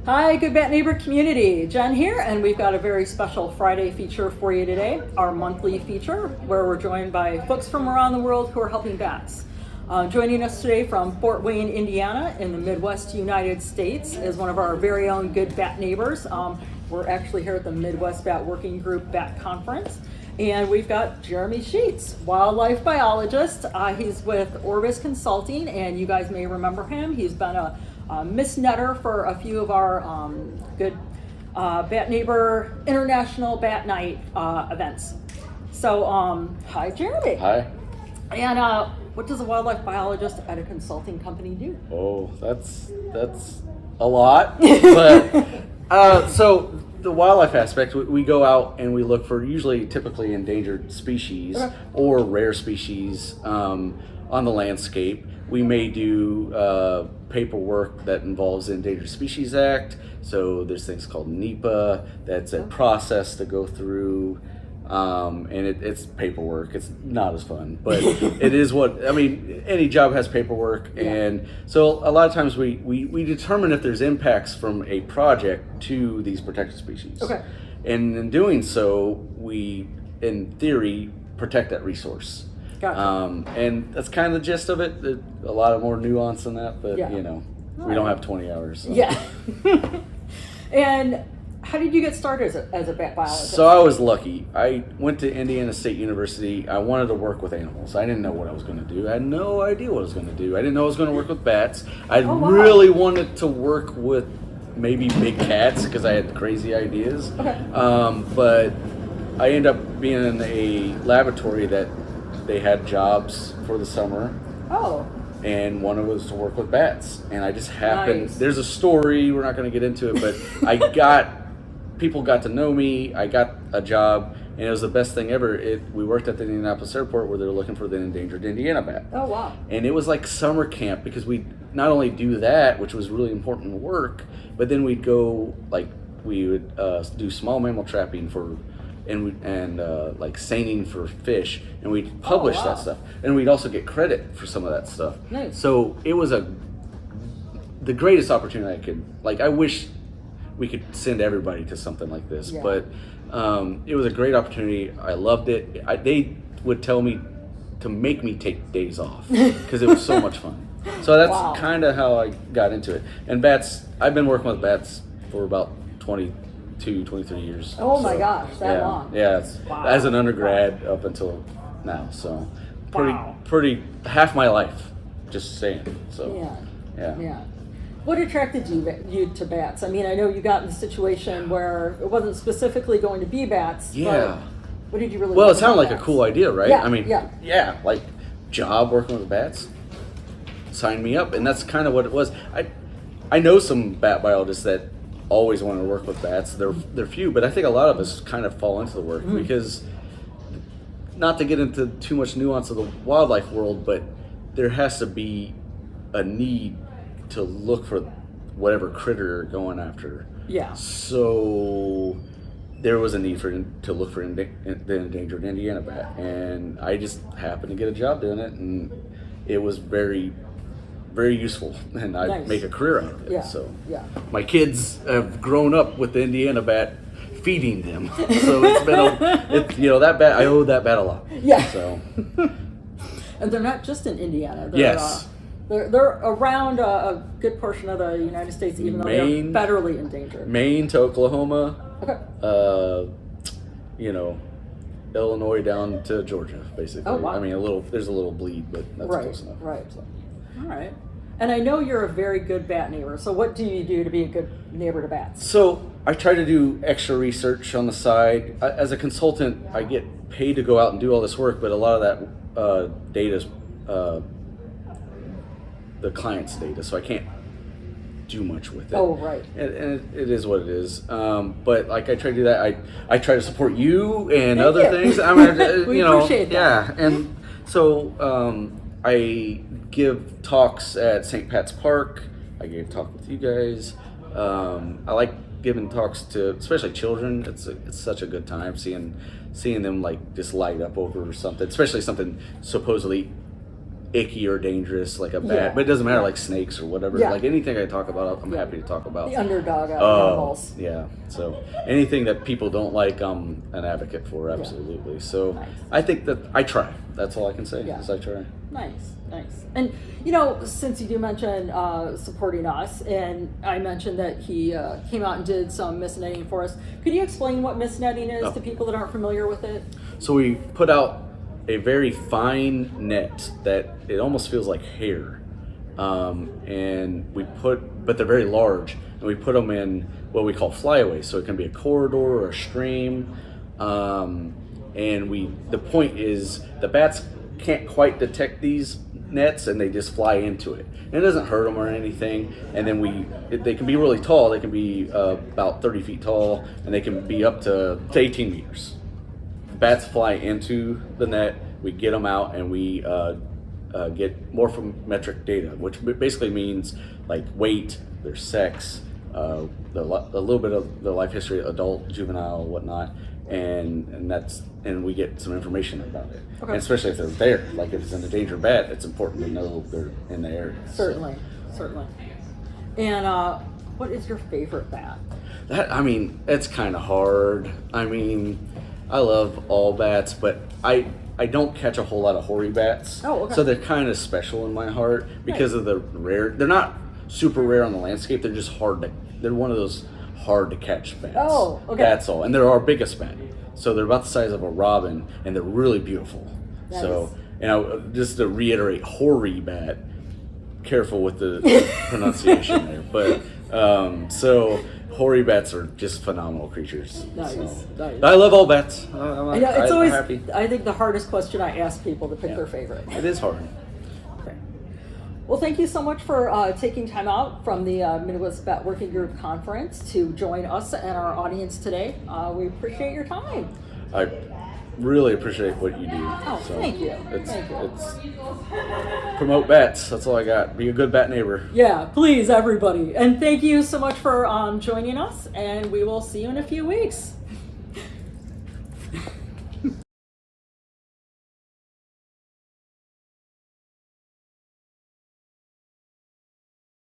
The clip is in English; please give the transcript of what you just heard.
Hi, Good Bat Neighbor community. Jen here, and we've got a very special Friday feature for you today, our monthly feature, where we're joined by folks from around the world who are helping bats. Joining us today from Fort Wayne, Indiana, in the Midwest United States, is one of our very own Good Bat Neighbors. We're actually here at the Midwest Bat Working Group Bat Conference, and we've got Jeremy Sheets, wildlife biologist. He's with Orbis Consulting, and you guys may remember him. He's been a Miss Netter for a few of our good Bat Neighbor International Bat Night events. So, hi Jeremy. Hi. And what does a wildlife biologist at a consulting company do? Oh, that's a lot. But so the wildlife aspect, we go out and we look for typically endangered species or rare species on the landscape. We may do paperwork that involves the Endangered Species Act. So there's things called NEPA. That's a process to go through, and it's paperwork. It's not as fun, but it is any job has paperwork. And so a lot of times we determine if there's impacts from a project to these protected species. Okay. And in doing so, we, in theory, protect that resource. Gotcha. And that's kind of the gist of it. There's a lot of more nuance in that, but we don't have 20 hours. So. Yeah. And how did you get started as a bat biologist? So I was lucky. I went to Indiana State University. I wanted to work with animals. I didn't know what I was going to do. I had no idea what I was going to do. I didn't know I was going to work with bats. I really wanted to work with maybe big cats because I had crazy ideas. Okay. But I ended up being in a laboratory that they had jobs for the summer. Oh. And one of was to work with bats. And I just happened, Nice. There's a story, we're not going to get into it, but people got to know me, I got a job, and it was the best thing ever. We worked at the Indianapolis airport where they were looking for the endangered Indiana bat. Oh, wow. And it was like summer camp because we not only do that, which was really important work, but then we'd go, we would do small mammal trapping and like seining for fish, and we'd publish that stuff, and we'd also get credit for some of that stuff. Nice. So it was the greatest opportunity I could, I wish we could send everybody to something like this, but it was a great opportunity. I loved it. They would tell me to make me take days off because it was so much fun. So that's kind of how I got into it. And bats, I've been working with bats for about 23 years. Oh my gosh, that long. Yeah, as an undergrad up until now. So pretty half my life, just saying. So yeah. What attracted you to bats? I mean, I know you got in a situation where it wasn't specifically going to be bats. Yeah. But what did you really? Well, like it sounded like bats? a cool idea, right? Yeah, I mean, like job working with bats. Sign me up, and that's kind of what it was. I know some bat biologists that always want to work with bats. They're few, but I think a lot of us kind of fall into the work because, not to get into too much nuance of the wildlife world, but there has to be a need to look for whatever critter you're going after. Yeah. So there was a need to look for the endangered Indiana bat, and I just happened to get a job doing it, and it was very, very useful, and I make a career out of it. So my kids have grown up with the Indiana bat, feeding them. So it's been that bat. I owe that bat a lot. Yeah. So. And they're not just in Indiana. Yes. They're around a good portion of the United States, even though they're federally endangered. Maine to Oklahoma. Okay. Illinois down to Georgia, basically. Oh, wow. I mean, there's a little bleed, but that's close enough. Right. So. All right. And I know you're a very good bat neighbor. So what do you do to be a good neighbor to bats? So I try to do extra research on the side. As a consultant, I get paid to go out and do all this work, but a lot of that data is the client's data, so I can't do much with it. Oh, right. And it is what it is. But I try to do that. I try to support you and Thank other you. things. I mean, We appreciate that. Yeah, and so I give talks at St. Pat's Park. I gave a talk with you guys. I like giving talks to especially children. It's such a good time seeing them just light up over something, especially something supposedly icky or dangerous like a bat, Yeah. but it doesn't matter, like snakes or whatever. Yeah. Like anything I talk about, I'm happy to talk about. The underdog Oh, animals. yeah. So anything that people don't like, I'm an advocate for, absolutely. So Nice. I think that I try. That's all I can say. Yeah. Is I try. Nice. And since you do mention supporting us, and I mentioned that he came out and did some mist netting for us, could you explain what mist netting is to people that aren't familiar with it? So we put out a very fine net that it almost feels like hair, and but they're very large, and we put them in what we call flyaways. So it can be a corridor or a stream, and the point is the bats can't quite detect these nets, and they just fly into it. And it doesn't hurt them or anything. And then they can be really tall. They can be about 30 feet tall, and they can be up to 18 meters. Bats fly into the net, we get them out, and we get morphometric data, which basically means like weight, their sex, a little bit of the life history, adult, juvenile, whatnot, and we get some information about it. Okay. And especially if they're there, like if it's an endangered bat, it's important to know they're in the area. Certainly. And what is your favorite bat? It's kind of hard. I love all bats, but I don't catch a whole lot of hoary bats. Oh, okay. So they're kind of special in my heart because of the rare. They're not super rare on the landscape. They're just they're one of those hard to catch bats. Oh, okay. That's all. And they're our biggest bat. So they're about the size of a robin, and they're really beautiful. Nice. So, just to reiterate, hoary bat. Careful with the pronunciation there, but so hoary bats are just phenomenal creatures. Nice. But I love all bats. I know, it's always, happy. I think, the hardest question I ask people to pick their favorite. It is hard. Okay. Well, thank you so much for taking time out from the Midwest Bat Working Group Conference to join us and our audience today. We appreciate your time. I really appreciate what you do. Oh, thank you. It's promote bats. That's all I got. Be a good bat neighbor. Yeah, please, everybody. And thank you so much for joining us, and we will see you in a few weeks.